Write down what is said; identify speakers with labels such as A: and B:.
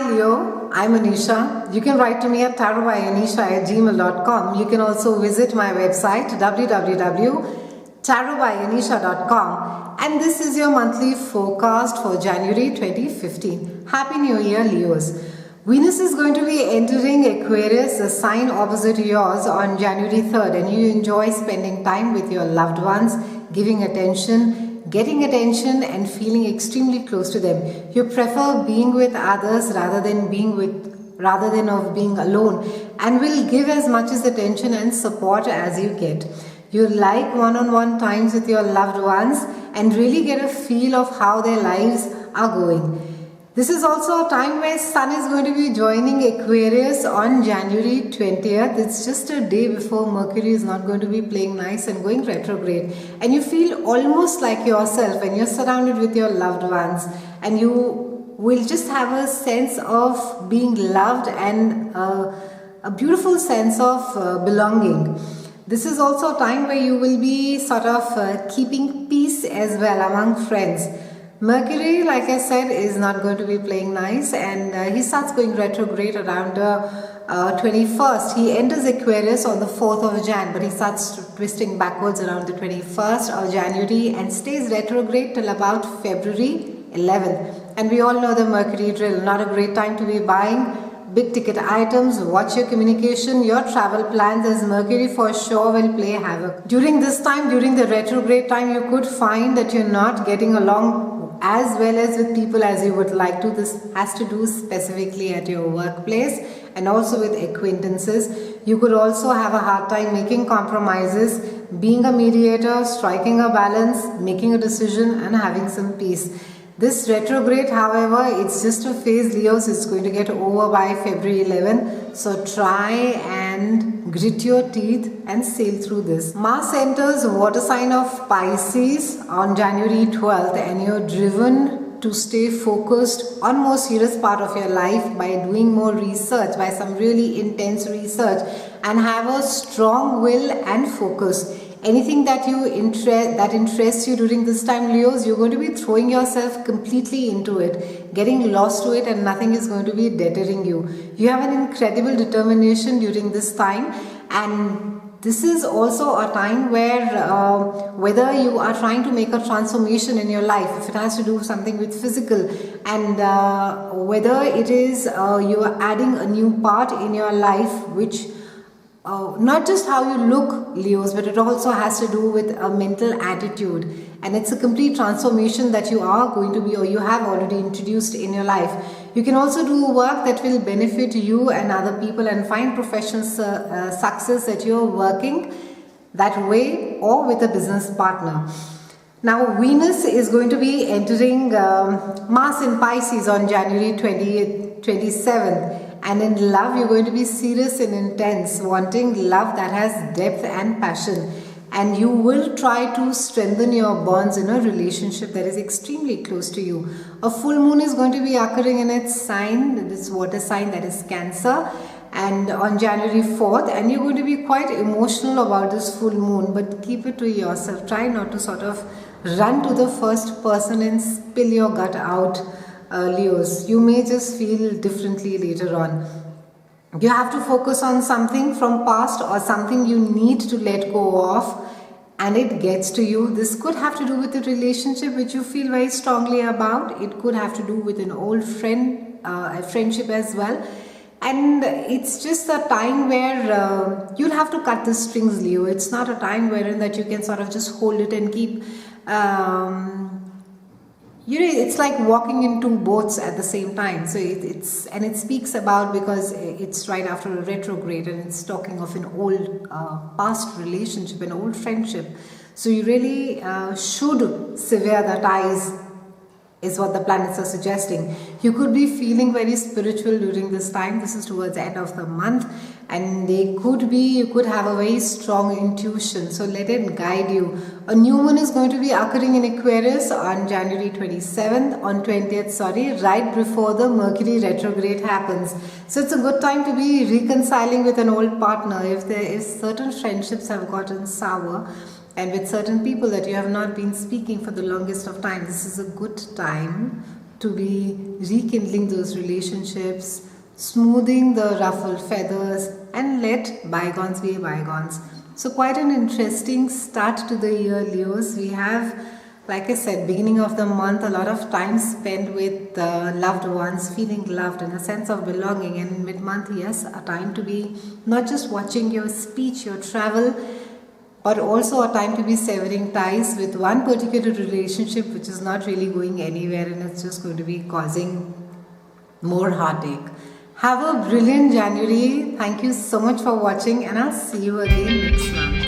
A: Hi Leo, I'm Anisha. You can write to me at tarotbyanisha@gmail.com. You can also visit my website www.tarotbyanisha.com, and this is your monthly forecast for January 2015. Happy New Year, Leos. Venus is going to be entering Aquarius, a sign opposite yours, on January 3rd, and you enjoy spending time with your loved ones, giving attention, getting attention and feeling extremely close to them. You prefer being with others rather than being alone, and will give as much as attention and support as you get. You like one-on-one times with your loved ones and really get a feel of how their lives are going. This is also a time where Sun is going to be joining Aquarius on January 20th. It's just a day before Mercury is not going to be playing nice and going retrograde. And you feel almost like yourself when you're surrounded with your loved ones. And you will just have a sense of being loved and a beautiful sense of belonging. This is also a time where you will be sort of keeping peace as well among friends. Mercury, like I said, is not going to be playing nice, and he starts going retrograde around 21st. He enters Aquarius on the 4th of Jan, but he starts twisting backwards around the 21st of January and stays retrograde till about February 11th. And we all know the Mercury drill. Not a great time to be buying big ticket items. Watch your communication, your travel plans, as Mercury for sure will play havoc. During this time, during the retrograde time, you could find that you're not getting along as well as with people as you would like to. This has to do specifically at your workplace and also with acquaintances. You could also have a hard time making compromises, being a mediator, striking a balance, making a decision and having some peace. This retrograde, however, it's just a phase, Leos. It's going to get over by February 11th. So try and grit your teeth and sail through this. Mars enters water sign of Pisces on January 12th, and you're driven to stay focused on more serious part of your life by doing more research, by some really intense research, and have a strong will and focus. Anything that interests you during this time, Leos, you're going to be throwing yourself completely into it, getting lost to it, and nothing is going to be deterring you. You have an incredible determination during this time, and this is also a time where whether you are trying to make a transformation in your life, if it has to do something with physical, and whether it is you are adding a new part in your life, which not just how you look, Leos, but it also has to do with a mental attitude. And it's a complete transformation that you are going to be, or you have already introduced in your life. You can also do work that will benefit you and other people, and find professional success that you're working that way, or with a business partner. Now, Venus is going to be entering Mars in Pisces on January 27th. And in love, you're going to be serious and intense, wanting love that has depth and passion. And you will try to strengthen your bonds in a relationship that is extremely close to you. A full moon is going to be occurring in its sign, this water sign, that is Cancer, and on January 4th. And you're going to be quite emotional about this full moon, but keep it to yourself. Try not to sort of run to the first person and spill your gut out. Leos, you may just feel differently later on. You have to focus on something from past, or something you need to let go of, and it gets to you. This could have to do with a relationship which you feel very strongly about. It could have to do with an old friend, a friendship as well. And it's just a time where you'll have to cut the strings, Leo. It's not a time wherein that you can sort of just hold it and keep it's like walking in two boats at the same time. So it speaks about, because it's right after a retrograde, and it's talking of an old past relationship, an old friendship. So you really should sever the ties, is what the planets are suggesting. You could be feeling very spiritual during this time. This is towards the end of the month, and you could have a very strong intuition. So let it guide you. A new moon is going to be occurring in Aquarius on January 20th, right before the Mercury retrograde happens. So it's a good time to be reconciling with an old partner. If certain friendships have gotten sour, and with certain people that you have not been speaking for the longest of time, this is a good time to be rekindling those relationships, smoothing the ruffled feathers, and let bygones be bygones. So, quite an interesting start to the year, Leos. We have, like I said, beginning of the month, a lot of time spent with loved ones, feeling loved and a sense of belonging. And in mid-month, yes, a time to be not just watching your speech, your travel, but also a time to be severing ties with one particular relationship which is not really going anywhere and it's just going to be causing more heartache. Have a brilliant January. Thank you so much for watching, and I'll see you again next month.